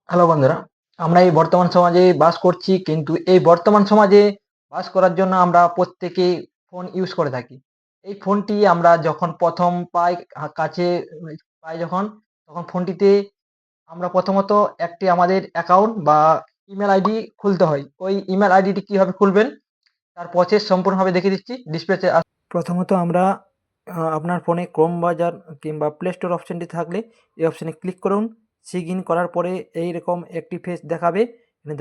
Hello বন্ধুরা, আমরা এই বর্তমান সমাজে বাস করছি, কিন্তু এই বর্তমান সমাজে বাস করার জন্য আমরা প্রত্যেকেই ফোন ইউজ করে থাকি। এই ফোনটি আমরা যখন প্রথম পাই, কাছে পাই যখন, তখন ফোনটিতে আমরা প্রথমত একটি আমাদের অ্যাকাউন্ট বা ইমেল আইডি খুলতে হয়। ওই ইমেল আইডিটি কিভাবে খুলবেন তার প্রসেস সম্পূর্ণভাবে দেখিয়ে দিচ্ছি। ডিসপ্লেতে প্রথমত আমরা আপনার ফোনে ক্রোম ব্রাউজার কিংবা প্লে স্টোর অপশনটি থাকলে এই অপশনে ক্লিক করুন। সিগইন করার পরে এইরকম একটি পেজ দেখাবে।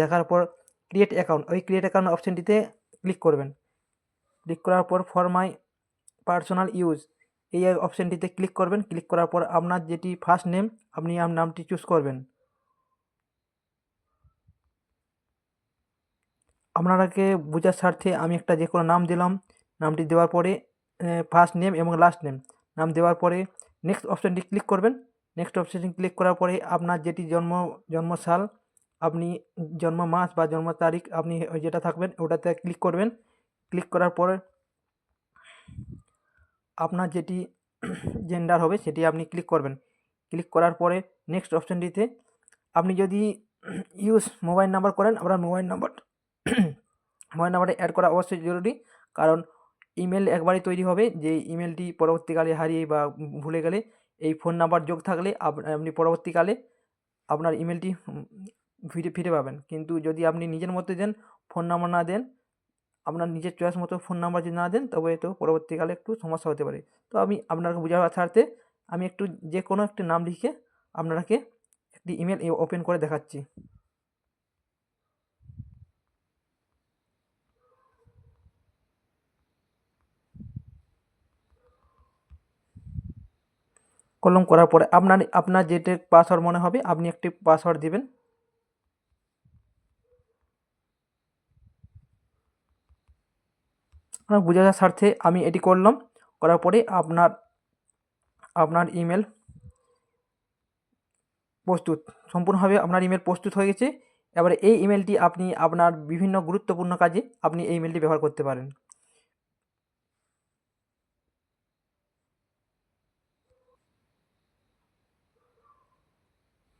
দেখার পর ক্রিয়েট অ্যাকাউন্ট, ওই ক্রিয়েট অ্যাকাউন্ট অপশনটিতে ক্লিক করবেন। ক্লিক করার পর ফর মাই পার্সোনাল ইউজ এই অপশনটিতে ক্লিক করবেন। ক্লিক করার পর আপনার যেটি ফার্স্ট নেম, আপনি নামটি চুজ করবেন। আপনারাকে বোঝার স্বার্থে আমি একটা যে কোনো নাম দিলাম। নামটি দেওয়ার পরে ফার্স্ট নেম এবং লাস্ট নেম নাম দেওয়ার পরে নেক্সট অপশানটি ক্লিক করবেন। নেক্সট অপশানটি ক্লিক করার পরে আপনার যেটি জন্মসাল, আপনি জন্ম মাস বা জন্ম তারিখ আপনি ওই যেটা থাকবেন ওটাতে ক্লিক করবেন। ক্লিক করার পরে আপনার যেটি জেন্ডার হবে সেটি আপনি ক্লিক করবেন। ক্লিক করার পরে নেক্সট অপশানটিতে আপনি যদি ইউজ মোবাইল নাম্বার করেন, আপনার মোবাইল নাম্বারটা অ্যাড করা অবশ্যই জরুরি, কারণ ইমেল একবারই তৈরি হবে। যে ইমেলটি পরবর্তীকালে হারিয়ে বা ভুলে গেলে এই ফোন নাম্বার যোগ থাকলে আপনি পরবর্তীকালে আপনার ইমেলটি ফিরে পাবেন। কিন্তু যদি আপনি নিজের মতো দেন, ফোন নাম্বার না দেন, আপনার নিজের চয়েস মতো ফোন নাম্বার যদি না দেন, তবে তো পরবর্তীকালে একটু সমস্যা হতে পারে। তো আমি আপনাকে বোঝাবার স্বার্থে আমি একটু যে কোনো একটি নাম লিখে আপনাকে একটি ইমেল ওপেন করে দেখাচ্ছি। কলম করার পরে আপনার যেটা পাসওয়ার্ড মনে হবে আপনি একটি পাসওয়ার্ড দিবেন। আপনার বোঝার স্বার্থে আমি এটি করলাম। করার পরে আপনার ইমেল প্রস্তুত, সম্পূর্ণভাবে আপনার ইমেল প্রস্তুত হয়ে গেছে। এবারে এই ইমেলটি আপনি আপনার বিভিন্ন গুরুত্বপূর্ণ কাজে আপনি এই ইমেলটি ব্যবহার করতে পারেন।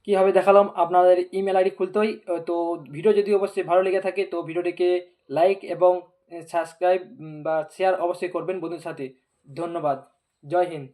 কীভাবে দেখালাম আপনাদের ইমেল আইডি খুলতে হয়। তো ভিডিও যদি অবশ্যই ভালো লেগে থাকে তো ভিডিওটিকে লাইক এবং সাবস্ক্রাইব বা শেয়ার অবশ্যই করবেন বন্ধুদের সাথে। ধন্যবাদ। জয় হিন্দ।